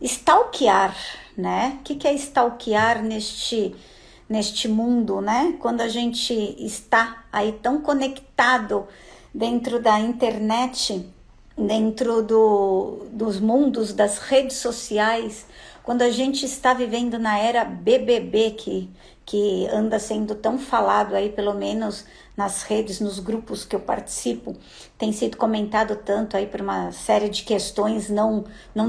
stalkear, né? O que é stalkear neste mundo, né? Quando a gente está aí tão conectado dentro da internet, dentro dos mundos das redes sociais, quando a gente está vivendo na era BBB, que anda sendo tão falado aí, pelo menos nas redes, nos grupos que eu participo, tem sido comentado tanto aí por uma série de questões não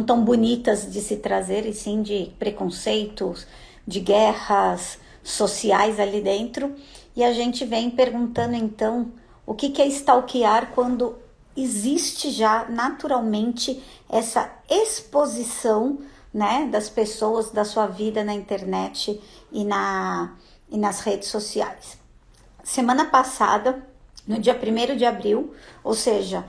tão bonitas de se trazer, e sim de preconceitos, de guerras sociais ali dentro. E a gente vem perguntando então o que é stalkear quando existe já naturalmente essa exposição, né, das pessoas, da sua vida na internet e nas redes sociais. Semana passada, no dia 1º de abril, ou seja,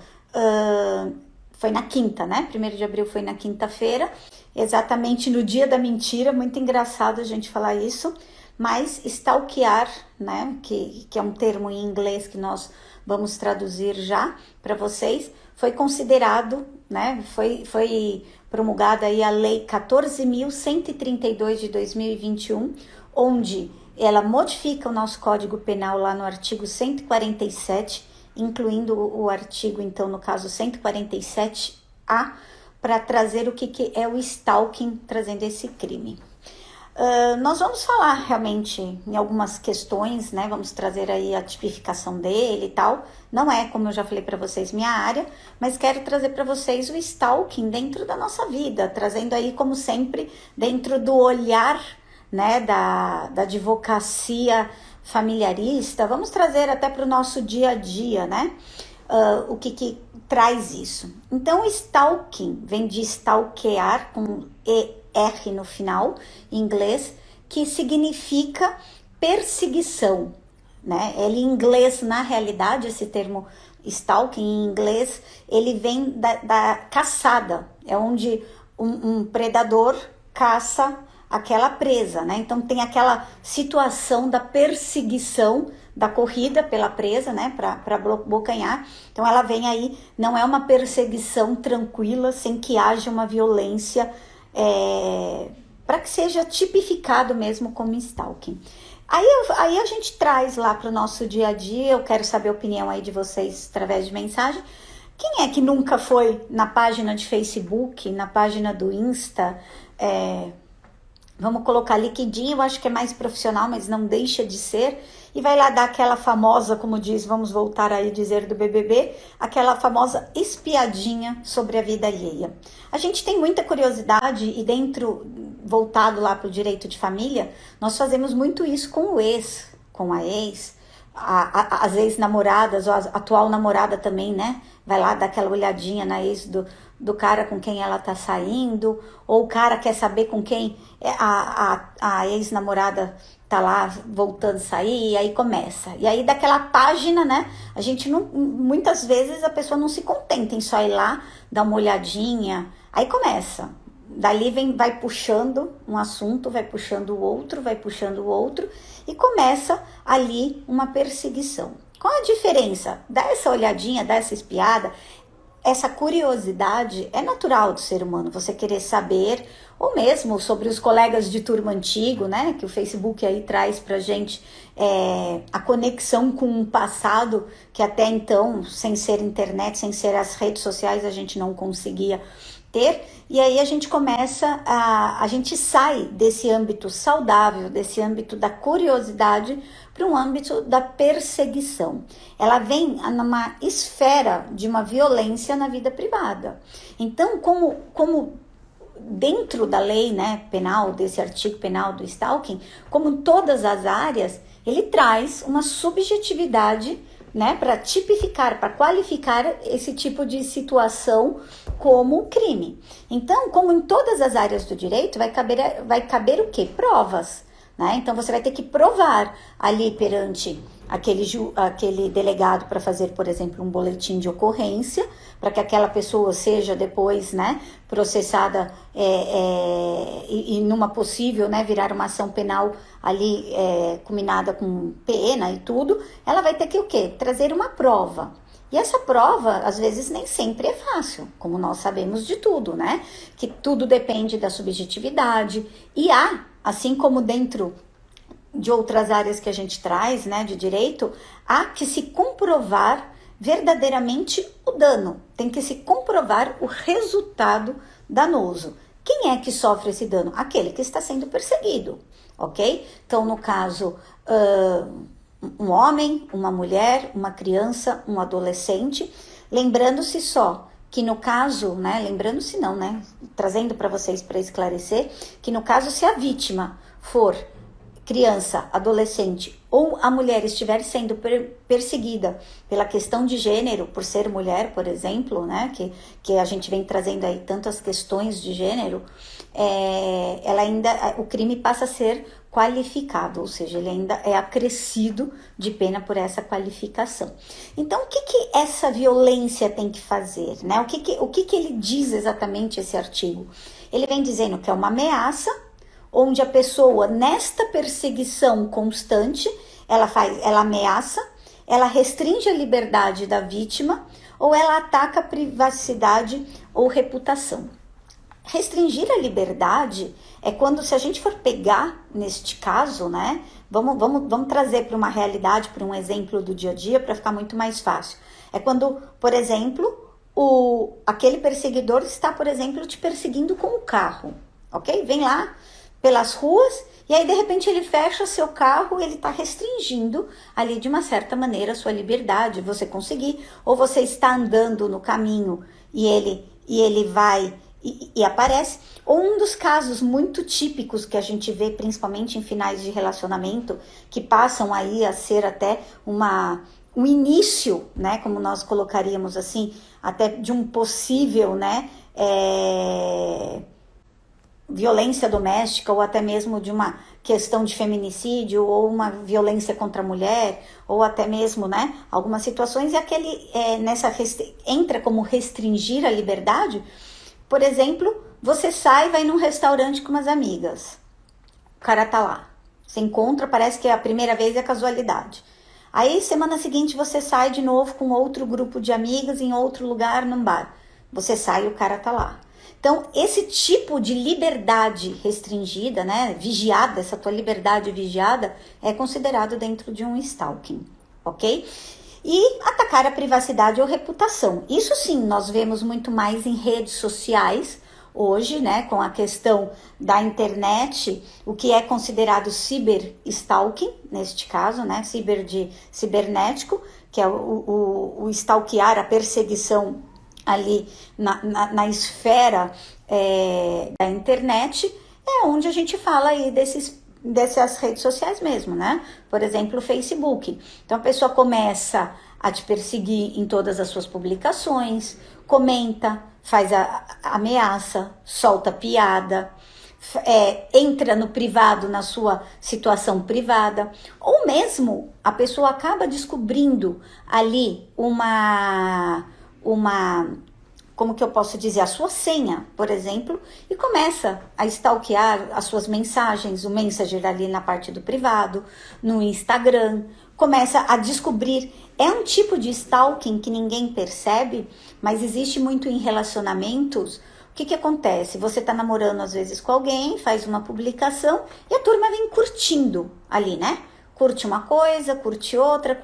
foi na quinta, né? 1º de abril foi na quinta-feira, exatamente no dia da mentira. Muito engraçado a gente falar isso, mas stalkear, né, que é um termo em inglês que nós vamos traduzir já para vocês, foi considerado, né, foi promulgada aí a Lei 14.132 de 2021, onde ela modifica o nosso Código Penal lá no artigo 147, incluindo o artigo, então, no caso 147A, para trazer o que é o stalking, trazendo esse crime. Nós vamos falar realmente em algumas questões, né? Vamos trazer aí a tipificação dele e tal. Não é, como eu já falei para vocês, minha área, mas quero trazer para vocês o stalking dentro da nossa vida, trazendo aí, como sempre, dentro do olhar, né, da advocacia familiarista. Vamos trazer até para o nosso dia a dia, né? O que traz isso. Então, o stalking vem de stalkear, com ER no final, em inglês, que significa perseguição, né? Ele, em inglês, na realidade, esse termo stalking, em inglês, ele vem da caçada, é onde um predador caça aquela presa, né? Então tem aquela situação da perseguição, da corrida pela presa, né, para abocanhar. Então ela vem aí, não é uma perseguição tranquila, sem que haja uma violência, para que seja tipificado mesmo como stalking. Aí a gente traz lá para o nosso dia a dia. Eu quero saber a opinião aí de vocês através de mensagem. Quem é que nunca foi na página de Facebook, na página do Insta, vamos colocar LinkedIn, eu acho que é mais profissional, mas não deixa de ser, e vai lá dar aquela famosa, como diz, vamos voltar aí dizer do BBB, aquela famosa espiadinha sobre a vida alheia. A gente tem muita curiosidade, e dentro, voltado lá para o direito de família, nós fazemos muito isso com o ex, com a ex, as ex-namoradas, ou a atual namorada também, né? Vai lá dar aquela olhadinha na ex do cara com quem ela tá saindo, ou o cara quer saber com quem a ex-namorada tá lá voltando a sair, e aí começa. E aí daquela página, né, a gente não, muitas vezes a pessoa não se contenta em só ir lá, dar uma olhadinha, aí começa. Dali vai puxando um assunto, vai puxando o outro, vai puxando o outro, e começa ali uma perseguição. Qual a diferença? Dá essa olhadinha, dá essa espiada. Essa curiosidade é natural do ser humano, você querer saber, ou mesmo sobre os colegas de turma antigo, né, que o Facebook aí traz pra gente a conexão com um passado que até então, sem ser internet, sem ser as redes sociais, a gente não conseguia ter. E aí a gente começa, a gente sai desse âmbito saudável, desse âmbito da curiosidade, para um âmbito da perseguição. Ela vem numa esfera de uma violência na vida privada. Então, como dentro da lei, né, penal, desse artigo penal do stalking, como em todas as áreas, ele traz uma subjetividade, né, para tipificar, para qualificar esse tipo de situação como crime. Então, como em todas as áreas do direito, vai caber o quê? Provas, né? Então, você vai ter que provar ali perante aquele delegado para fazer, por exemplo, um boletim de ocorrência, para que aquela pessoa seja depois, né, processada e numa possível, né, virar uma ação penal ali culminada com pena e tudo. Ela vai ter que o quê? Trazer uma prova. E essa prova, às vezes, nem sempre é fácil, como nós sabemos de tudo, né? Que tudo depende da subjetividade. E há, assim como dentro de outras áreas que a gente traz, né, de direito, há que se comprovar verdadeiramente o dano. Tem que se comprovar o resultado danoso. Quem é que sofre esse dano? Aquele que está sendo perseguido, ok? Então, no caso, um homem, uma mulher, uma criança, um adolescente, lembrando-se só que no caso, né, lembrando-se não, né, trazendo para vocês para esclarecer, que no caso se a vítima for criança, adolescente ou a mulher estiver sendo perseguida pela questão de gênero, por ser mulher, por exemplo, né, que a gente vem trazendo aí tantas questões de gênero, ela ainda, o crime passa a ser qualificado, ou seja, ele ainda é acrescido de pena por essa qualificação. Então, o que essa violência tem que fazer, né? O que ele diz exatamente esse artigo? Ele vem dizendo que é uma ameaça, onde a pessoa, nesta perseguição constante, ela ameaça, ela restringe a liberdade da vítima ou ela ataca a privacidade ou reputação. Restringir a liberdade é quando, se a gente for pegar neste caso, né, vamos trazer para uma realidade, para um exemplo do dia a dia, para ficar muito mais fácil. É quando, por exemplo, aquele perseguidor está, por exemplo, te perseguindo com o carro, ok? Vem lá pelas ruas e aí de repente ele fecha seu carro, ele está restringindo ali de uma certa maneira a sua liberdade, você conseguir, ou você está andando no caminho e ele vai e aparece. Ou um dos casos muito típicos que a gente vê principalmente em finais de relacionamento, que passam aí a ser até um início, né, como nós colocaríamos assim, até de um possível, né, violência doméstica, ou até mesmo de uma questão de feminicídio, ou uma violência contra a mulher, ou até mesmo, né, algumas situações, e aquele entra como restringir a liberdade. Por exemplo, você sai e vai num restaurante com umas amigas, o cara tá lá, você encontra, parece que a primeira vez é casualidade. Aí, semana seguinte, você sai de novo com outro grupo de amigas em outro lugar, num bar. Você sai e o cara tá lá. Então, esse tipo de liberdade restringida, né, vigiada, essa tua liberdade vigiada, é considerado dentro de um stalking, ok? E atacar a privacidade ou reputação. Isso sim, nós vemos muito mais em redes sociais, hoje, né, com a questão da internet, o que é considerado ciberstalking, neste caso, né, cibernético, que é o stalkear, a perseguição ali na esfera da internet, é onde a gente fala aí dessas redes sociais mesmo, né? Por exemplo, o Facebook. Então a pessoa começa a te perseguir em todas as suas publicações, comenta, faz a ameaça, solta piada, entra no privado, na sua situação privada, ou mesmo a pessoa acaba descobrindo ali como que eu posso dizer, a sua senha, por exemplo, e começa a stalkear as suas mensagens, o Messenger ali na parte do privado, no Instagram, começa a descobrir. É um tipo de stalking que ninguém percebe, mas existe muito em relacionamentos. O que acontece? Você tá namorando às vezes com alguém, faz uma publicação e a turma vem curtindo ali, né? Curte uma coisa, curte outra.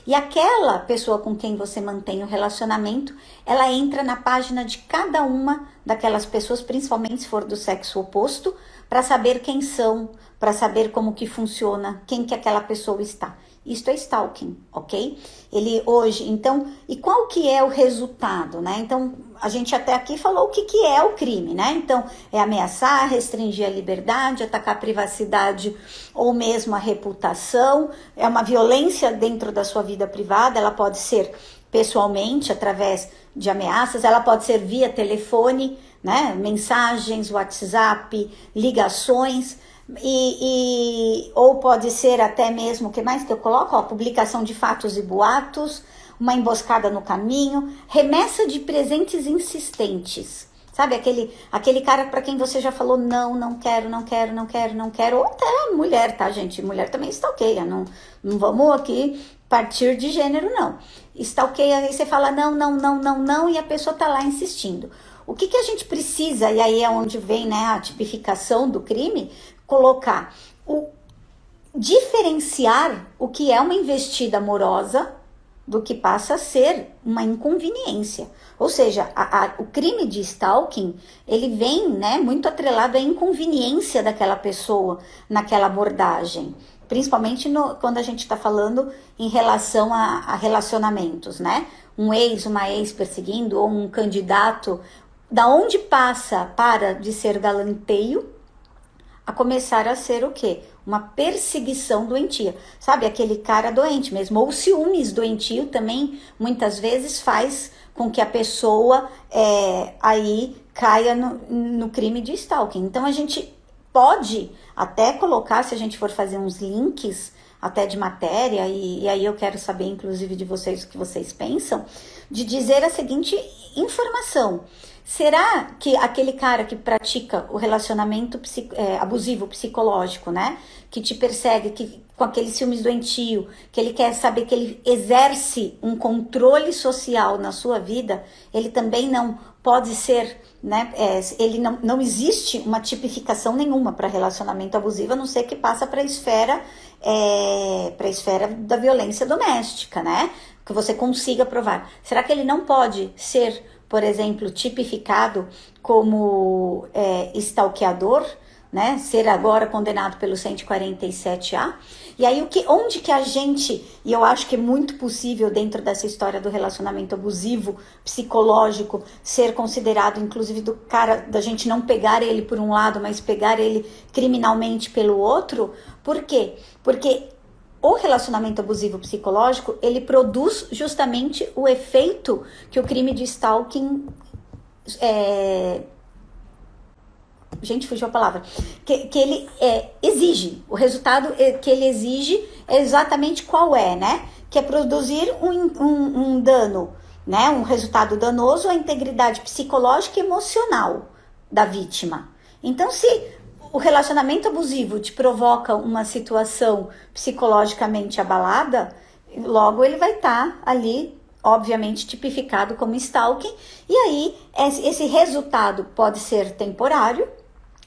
E aquela pessoa com quem você mantém o relacionamento, ela entra na página de cada uma daquelas pessoas, principalmente se for do sexo oposto, para saber quem são, para saber como que funciona, quem que aquela pessoa está. Isto é stalking, ok? Ele hoje, então, e qual que é o resultado, né? Então, a gente até aqui falou o que é o crime, né? Então, é ameaçar, restringir a liberdade, atacar a privacidade ou mesmo a reputação, é uma violência dentro da sua vida privada, ela pode ser pessoalmente, através de ameaças, ela pode ser via telefone, né? Mensagens, WhatsApp, ligações, ou pode ser até mesmo, o que mais que eu coloco? Publicação de fatos e boatos, uma emboscada no caminho, remessa de presentes insistentes. Sabe, aquele cara para quem você já falou, não quero, ou até mulher, tá, gente? Mulher também stalkeia, não vamos aqui partir de gênero, não. Stalkeia, aí você fala não, não, não, não, não, e a pessoa tá lá insistindo. O que a gente precisa, e aí é onde vem, né, a tipificação do crime, colocar diferenciar o que é uma investida amorosa do que passa a ser uma inconveniência. Ou seja, o crime de stalking, ele vem, né, muito atrelado à inconveniência daquela pessoa naquela abordagem. Principalmente quando a gente está falando em relação a relacionamentos, né? Um ex, uma ex perseguindo, ou um candidato, da onde passa para de ser galanteio a começar a ser o quê? Uma perseguição doentia. Sabe, aquele cara doente mesmo. Ou ciúmes doentio também, muitas vezes, faz com que a pessoa aí caia no crime de stalking. Então, a gente pode até colocar, se a gente for fazer uns links até de matéria, e aí eu quero saber, inclusive, de vocês o que vocês pensam, de dizer a seguinte informação. Será que aquele cara que pratica o relacionamento abusivo psicológico, né? Que te persegue, com aquele ciúmes doentio, que ele quer saber que ele exerce um controle social na sua vida, ele também não pode ser, né? Ele não existe uma tipificação nenhuma para relacionamento abusivo, a não ser que passa para a esfera da violência doméstica, né? Que você consiga provar. Será que ele não pode ser, por exemplo, tipificado como stalkeador, né? Ser agora condenado pelo 147A? E aí, onde que a gente, e eu acho que é muito possível dentro dessa história do relacionamento abusivo, psicológico, ser considerado, inclusive, do cara, da gente não pegar ele por um lado, mas pegar ele criminalmente pelo outro. Por quê? Porque o relacionamento abusivo psicológico, ele produz justamente o efeito que o crime de stalking gente, fugiu a palavra, que ele exige. O resultado que ele exige é exatamente qual né? Que é produzir um dano, né? Um resultado danoso à integridade psicológica e emocional da vítima. Então, se o relacionamento abusivo te provoca uma situação psicologicamente abalada, logo ele vai estar ali, obviamente, tipificado como stalking, e aí esse resultado pode ser temporário,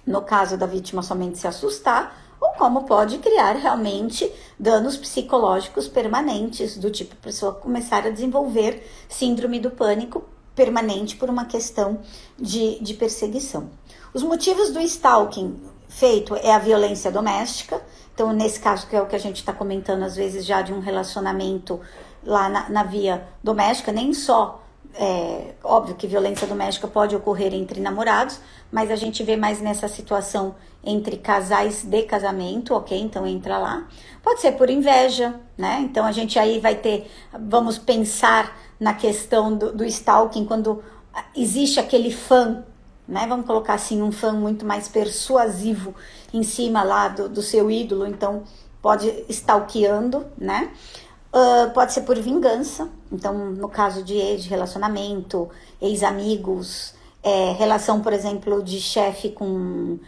no caso da vítima somente se assustar, ou como pode criar realmente danos psicológicos permanentes, do tipo a pessoa começar a desenvolver síndrome do pânico permanente por uma questão de perseguição. Os motivos do stalking feito é a violência doméstica. Então, nesse caso, que é o que a gente está comentando, às vezes, já de um relacionamento lá na via doméstica, nem só, óbvio que violência doméstica pode ocorrer entre namorados, mas a gente vê mais nessa situação entre casais de casamento, ok? Então, entra lá. Pode ser por inveja, né? Então, a gente aí vamos pensar na questão do stalking, quando existe aquele fã, né? Vamos colocar assim, um fã muito mais persuasivo em cima lá do seu ídolo, então pode stalkeando, né? Pode ser por vingança, então no caso de relacionamento, ex-amigos, relação, por exemplo, de chefe com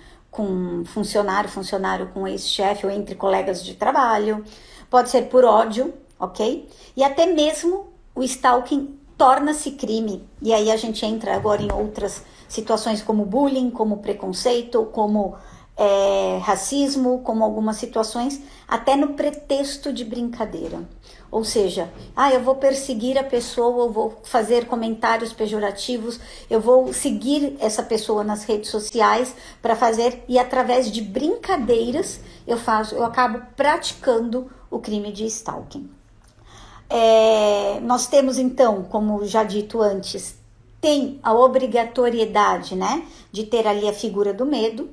funcionário com ex-chefe, ou entre colegas de trabalho, pode ser por ódio, ok? E até mesmo o stalking torna-se crime, e aí a gente entra agora em outras situações como bullying, como preconceito, como racismo, como algumas situações, até no pretexto de brincadeira. Ou seja, eu vou perseguir a pessoa, eu vou fazer comentários pejorativos, eu vou seguir essa pessoa nas redes sociais para fazer, e através de brincadeiras eu acabo praticando o crime de stalking. Nós temos então, como já dito antes, tem a obrigatoriedade, né, de ter ali a figura do medo,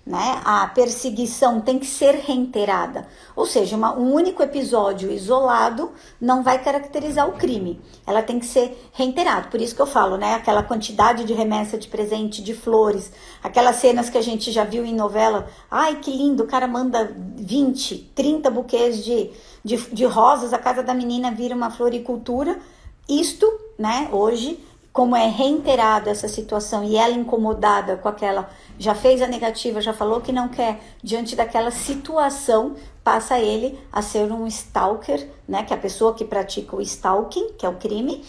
né? A perseguição tem que ser reiterada, ou seja, um único episódio isolado não vai caracterizar o crime, ela tem que ser reiterada. Por isso que eu falo, né, aquela quantidade de remessa de presente, de flores, aquelas cenas que a gente já viu em novela, ai que lindo, o cara manda 20, 30 buquês de rosas, a casa da menina vira uma floricultura. Isto, né, hoje como é reiterado essa situação e ela incomodada com aquela, já fez a negativa, já falou que não quer, diante daquela situação, passa ele a ser um stalker, né, que é a pessoa que pratica o stalking, que é o crime,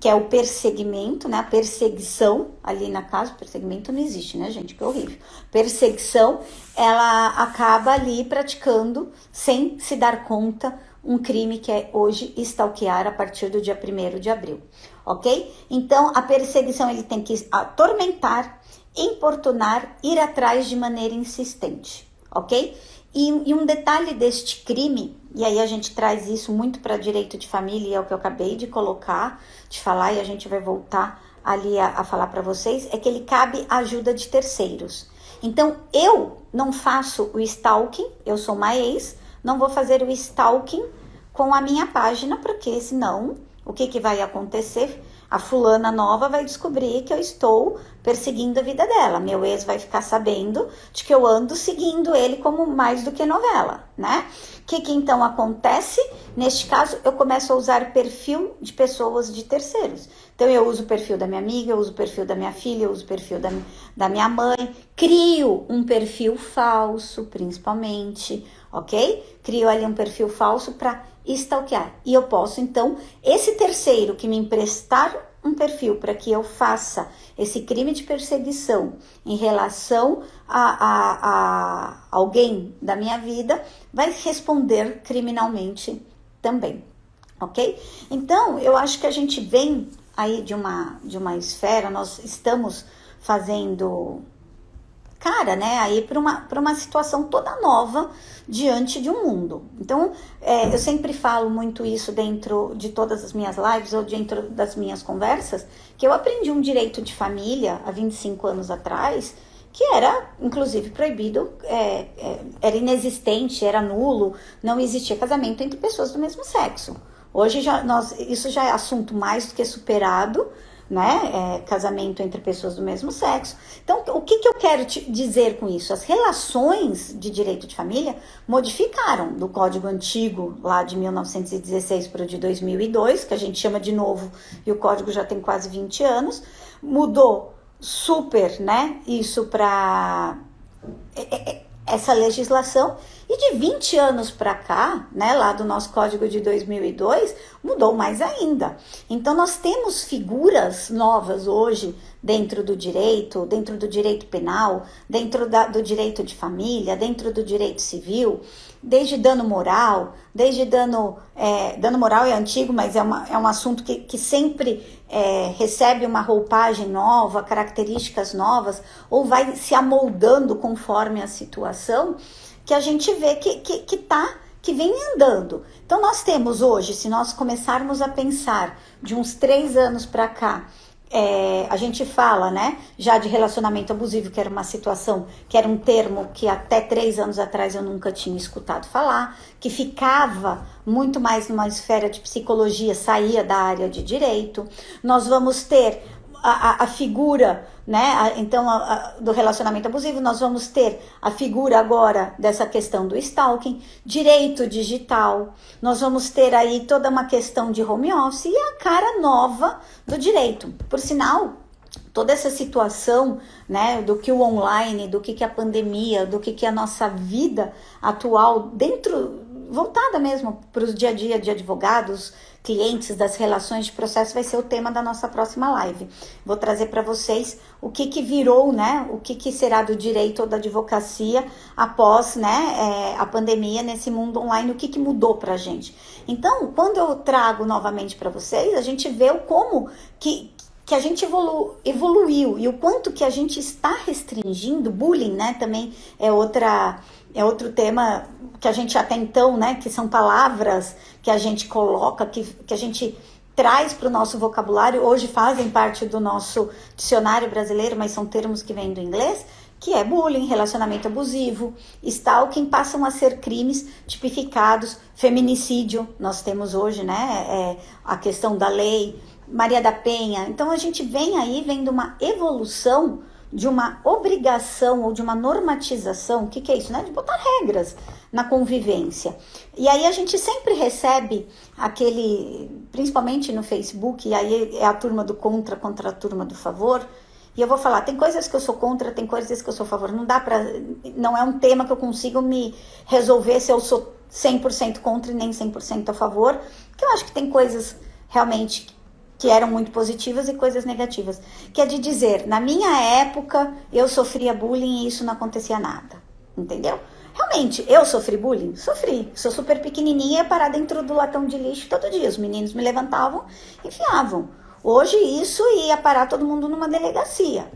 que é o perseguimento, né, a perseguição, ali na casa, perseguimento não existe, né, gente, que horrível. Perseguição, ela acaba ali praticando, sem se dar conta, um crime que é hoje stalkear a partir do dia 1º de abril, ok? Então, a perseguição ele tem que atormentar, importunar, ir atrás de maneira insistente, ok? E um detalhe deste crime, e aí a gente traz isso muito para direito de família, e é o que eu acabei de colocar, de falar, e a gente vai voltar ali a falar para vocês, é que ele cabe à ajuda de terceiros. Então, eu não faço o stalking, eu sou uma ex, não vou fazer o stalking com a minha página, porque senão, o que vai acontecer? A fulana nova vai descobrir que eu estou perseguindo a vida dela. Meu ex vai ficar sabendo de que eu ando seguindo ele como mais do que novela, né? O que então acontece? Neste caso, eu começo a usar perfil de pessoas de terceiros. Então, eu uso o perfil da minha amiga, eu uso o perfil da minha filha, eu uso o perfil da minha mãe. Crio um perfil falso, principalmente, ok? Crio ali um perfil falso para stalkear. E eu posso, então, esse terceiro que me emprestar um perfil para que eu faça esse crime de perseguição em relação a alguém da minha vida, vai responder criminalmente também, ok? Então, eu acho que a gente vem aí de uma esfera, nós estamos fazendo cara, né, aí para uma situação toda nova diante de um mundo. Então, eu sempre falo muito isso dentro de todas as minhas lives ou dentro das minhas conversas, que eu aprendi um direito de família há 25 anos atrás, que era, inclusive, proibido, era inexistente, era nulo, não existia casamento entre pessoas do mesmo sexo. Hoje, isso já é assunto mais do que superado, né? Casamento entre pessoas do mesmo sexo. Então, o que eu quero te dizer com isso? As relações de direito de família modificaram do código antigo, lá de 1916 para o de 2002, que a gente chama de novo, e o código já tem quase 20 anos, mudou super, né? Isso para essa legislação, e de 20 anos para cá, né, lá do nosso código de 2002, mudou mais ainda. Então, nós temos figuras novas hoje dentro do direito penal, dentro do direito de família, dentro do direito civil, desde dano moral, dano moral é antigo, mas é um assunto que sempre recebe uma roupagem nova, características novas, ou vai se amoldando conforme a situação, que a gente vê que vem andando. Então, nós temos hoje, se nós começarmos a pensar de uns 3 anos para cá, a gente fala, né, já de relacionamento abusivo, que era uma situação, que era um termo que até 3 anos atrás eu nunca tinha escutado falar, que ficava muito mais numa esfera de psicologia, saía da área de direito. Nós vamos ter a figura, né? Então, do relacionamento abusivo, nós vamos ter a figura agora dessa questão do stalking, direito digital, nós vamos ter aí toda uma questão de home office e a cara nova do direito. Por sinal, toda essa situação, né, do que o online, do que a pandemia, do que a nossa vida atual voltada mesmo para o dia a dia de advogados, clientes, das relações de processo, vai ser o tema da nossa próxima live. Vou trazer para vocês o que virou, né, o que será do direito ou da advocacia após, né, a pandemia nesse mundo online, o que mudou para a gente. Então, quando eu trago novamente para vocês, a gente vê como que a gente evoluiu e o quanto que a gente está restringindo. Bullying, né, também é outro tema que a gente até então, né, que são palavras que a gente coloca, que a gente traz para o nosso vocabulário, hoje fazem parte do nosso dicionário brasileiro, mas são termos que vêm do inglês, que é bullying, relacionamento abusivo, stalking, passam a ser crimes tipificados, feminicídio, nós temos hoje, né, a questão da lei, Maria da Penha. Então, a gente vem aí vendo uma evolução de uma obrigação ou de uma normatização. O que é isso, né? De botar regras na convivência. E aí a gente sempre recebe principalmente no Facebook, e aí é a turma do contra a turma do favor. E eu vou falar, tem coisas que eu sou contra, tem coisas que eu sou a favor. Não é um tema que eu consigo me resolver se eu sou 100% contra e nem 100% a favor, porque eu acho que tem coisas realmente que eram muito positivas e coisas negativas. Que é de dizer, na minha época eu sofria bullying e isso não acontecia nada, entendeu? Realmente, eu sofri bullying? Sofri. Sou super pequenininha e ia parar dentro do latão de lixo todo dia. Os meninos me levantavam e enfiavam. Hoje isso ia parar todo mundo numa delegacia.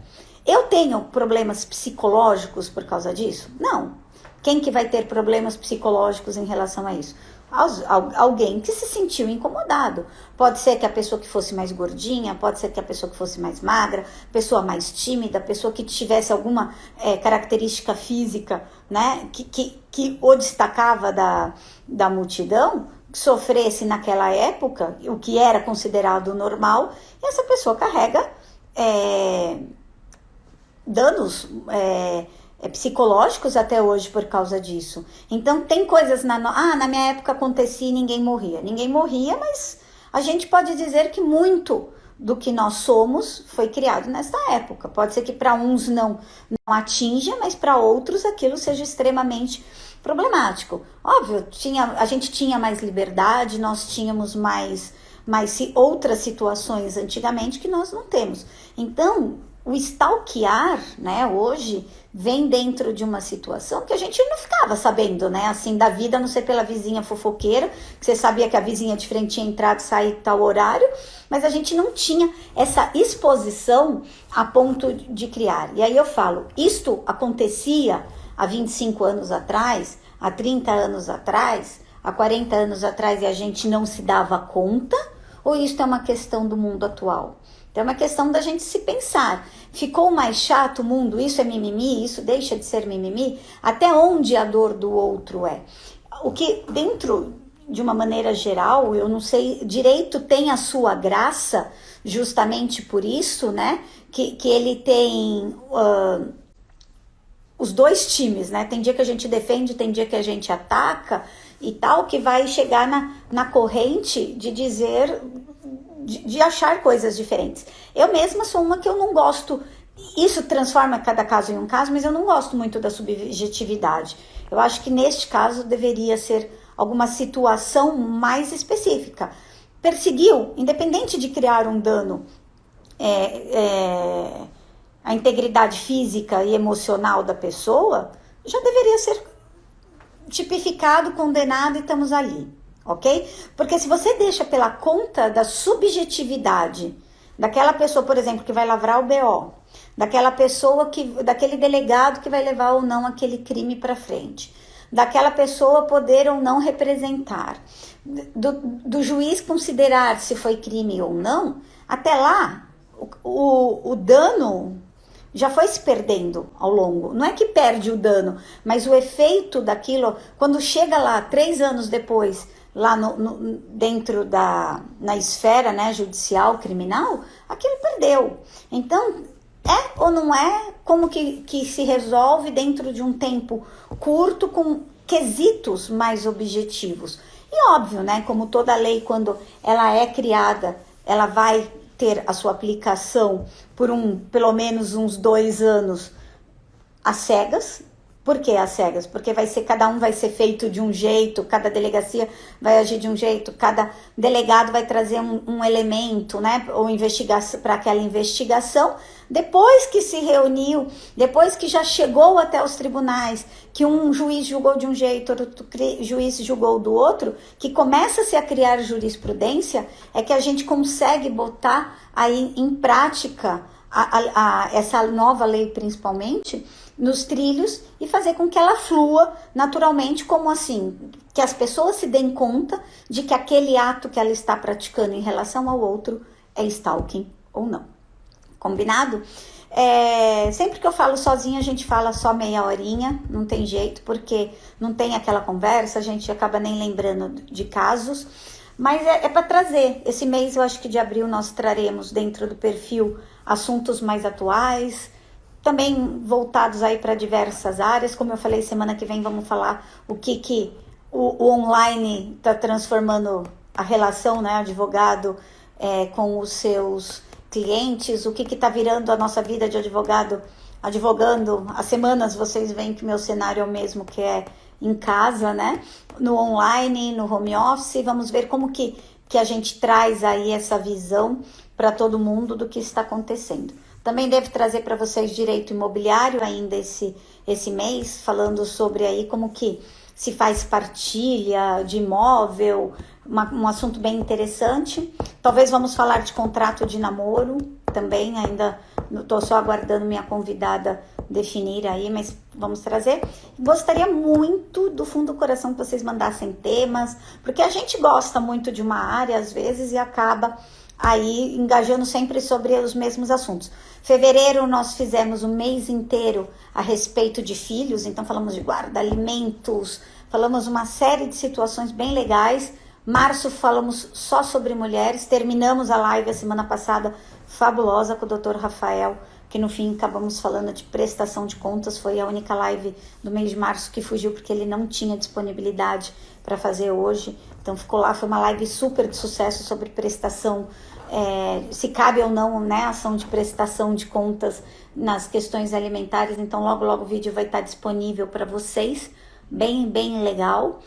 Eu tenho problemas psicológicos por causa disso? Não. Quem que vai ter problemas psicológicos em relação a isso? Alguém que se sentiu incomodado. Pode ser que a pessoa que fosse mais gordinha, pode ser que a pessoa que fosse mais magra, pessoa mais tímida, pessoa que tivesse alguma característica física, né, que o destacava da multidão, que sofresse naquela época, o que era considerado normal, e essa pessoa carrega danos psicológicos até hoje por causa disso. Então tem coisas na minha época acontecia e ninguém morria. Ninguém morria, mas a gente pode dizer que muito do que nós somos foi criado nessa época. Pode ser que para uns não atinja, mas para outros aquilo seja extremamente problemático. Óbvio, a gente tinha mais liberdade, nós tínhamos mais outras situações antigamente que nós não temos. Então, o stalkear, né, hoje vem dentro de uma situação que a gente não ficava sabendo, né, assim, da vida, a não ser pela vizinha fofoqueira, que você sabia que a vizinha de frente ia entrar e sair tal horário, mas a gente não tinha essa exposição a ponto de criar. E aí eu falo, isto acontecia há 25 anos atrás, há 30 anos atrás, há 40 anos atrás e a gente não se dava conta? Ou isto é uma questão do mundo atual? Então é uma questão da gente se pensar. Ficou mais chato o mundo? Isso é mimimi? Isso deixa de ser mimimi? Até onde a dor do outro é? O que dentro de uma maneira geral, eu não sei, direito tem a sua graça justamente por isso, né? Que ele tem os dois times, né? Tem dia que a gente defende, tem dia que a gente ataca e tal, que vai chegar na corrente de dizer, de achar coisas diferentes. Eu mesma sou uma que eu não gosto, isso transforma cada caso em um caso, mas eu não gosto muito da subjetividade. Eu acho que neste caso deveria ser alguma situação mais específica. Perseguiu, independente de criar um dano a integridade física e emocional da pessoa, já deveria ser tipificado, condenado e estamos ali, ok? Porque se você deixa pela conta da subjetividade daquela pessoa, por exemplo, que vai lavrar o BO, daquela pessoa daquele delegado que vai levar ou não aquele crime para frente, daquela pessoa poder ou não representar, do juiz considerar se foi crime ou não, até lá o dano já foi se perdendo ao longo. Não é que perde o dano, mas o efeito daquilo, quando chega lá 3 anos depois, lá dentro na esfera, né, judicial, criminal, aquilo perdeu. Então, é ou não é? Como que se resolve dentro de um tempo curto com quesitos mais objetivos? E óbvio, né, como toda lei, quando ela é criada, ela vai ter a sua aplicação por pelo menos uns 2 anos às cegas. Por que às cegas? Porque cada um vai ser feito de um jeito, cada delegacia vai agir de um jeito, cada delegado vai trazer um elemento, né, ou investigação para aquela investigação. Depois que se reuniu, depois que já chegou até os tribunais, que um juiz julgou de um jeito, outro juiz julgou do outro, que começa-se a criar jurisprudência, é que a gente consegue botar aí em prática essa nova lei, principalmente, nos trilhos e fazer com que ela flua naturalmente, como assim, que as pessoas se deem conta de que aquele ato que ela está praticando em relação ao outro é stalking ou não. Combinado? Sempre que eu falo sozinha, a gente fala só meia horinha, não tem jeito, porque não tem aquela conversa, a gente acaba nem lembrando de casos, mas é para trazer. Esse mês, eu acho que de abril, nós traremos dentro do perfil assuntos mais atuais, também voltados aí para diversas áreas. Como eu falei, semana que vem vamos falar o que o online está transformando a relação, né, advogado com os seus clientes, o que está virando a nossa vida de advogado, advogando. As semanas vocês veem que meu cenário é o mesmo, que é em casa, né, no online, no home office. Vamos ver como que a gente traz aí essa visão para todo mundo do que está acontecendo. Também devo trazer para vocês direito imobiliário ainda esse mês, falando sobre aí como que se faz partilha de imóvel, um assunto bem interessante. Talvez vamos falar de contrato de namoro também, ainda estou só aguardando minha convidada definir aí, mas vamos trazer. Gostaria muito do fundo do coração que vocês mandassem temas, porque a gente gosta muito de uma área às vezes e acaba aí engajando sempre sobre os mesmos assuntos. Fevereiro nós fizemos um mês inteiro a respeito de filhos, então falamos de guarda, alimentos, falamos uma série de situações bem legais. Março falamos só sobre mulheres, terminamos a live a semana passada fabulosa com o Dr. Rafael, que no fim acabamos falando de prestação de contas. Foi a única live do mês de março que fugiu porque ele não tinha disponibilidade para fazer hoje, então ficou lá. Foi uma live super de sucesso sobre prestação, se cabe ou não, né, ação de prestação de contas nas questões alimentares. Então logo o vídeo vai estar disponível para vocês, bem legal.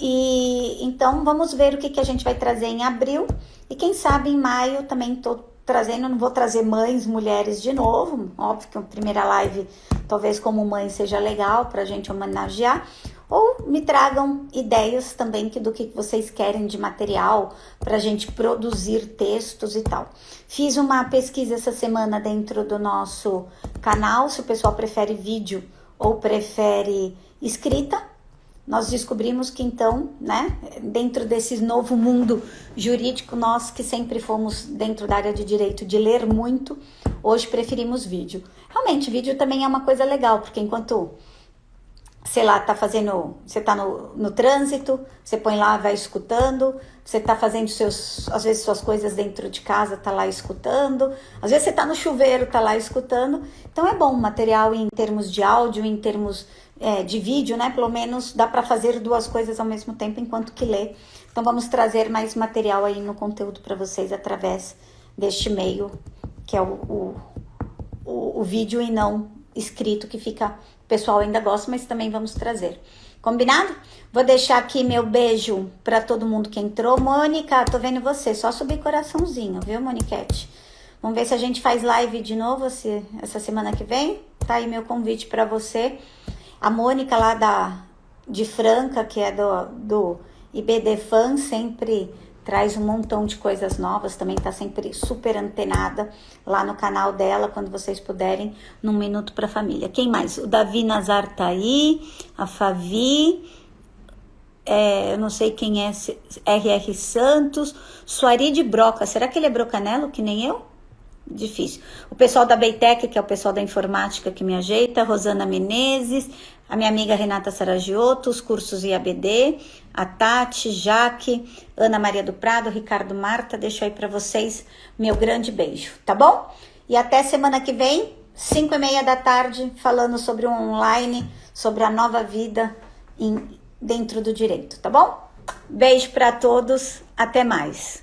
E então vamos ver o que a gente vai trazer em abril, e quem sabe em maio também tô trazendo. Não vou trazer mães, mulheres de novo, óbvio que a primeira live talvez como mãe seja legal pra gente homenagear, ou me tragam ideias também do que vocês querem de material pra gente produzir textos e tal. Fiz uma pesquisa essa semana dentro do nosso canal, se o pessoal prefere vídeo ou prefere escrita. Nós descobrimos que então, né, dentro desse novo mundo jurídico, nós que sempre fomos dentro da área de direito de ler muito, hoje preferimos vídeo. Realmente, vídeo também é uma coisa legal, porque enquanto, sei lá, você tá no trânsito, você põe lá, vai escutando, você tá fazendo às vezes suas coisas dentro de casa, tá lá escutando, às vezes você tá no chuveiro, tá lá escutando. Então é bom material em termos de áudio, em termos de vídeo, né? Pelo menos dá para fazer duas coisas ao mesmo tempo enquanto que lê. Então vamos trazer mais material aí no conteúdo para vocês através deste meio, que é o vídeo e não escrito, que fica, o pessoal ainda gosta, mas também vamos trazer. Combinado? Vou deixar aqui meu beijo para todo mundo que entrou. Mônica, tô vendo você, só subir coraçãozinho, viu, Moniquete? Vamos ver se a gente faz live de novo essa semana que vem. Tá aí meu convite para você. A Mônica lá de Franca, que é do IBD Fan, sempre traz um montão de coisas novas, também tá sempre super antenada lá no canal dela, quando vocês puderem, num minuto pra família. Quem mais? O Davi Nazar tá aí, a Favi, eu não sei quem é, RR Santos, Suari de Broca, será que ele é brocanelo, que nem eu? Difícil. O pessoal da Beitec, que é o pessoal da informática que me ajeita, Rosana Menezes, a minha amiga Renata Saragiotto, os cursos IABD, a Tati, Jaque, Ana Maria do Prado, Ricardo Marta. Deixo aí para vocês meu grande beijo, tá bom? E até semana que vem, 5:30 da tarde, falando sobre o online, sobre a nova vida dentro do direito, tá bom? Beijo para todos, até mais.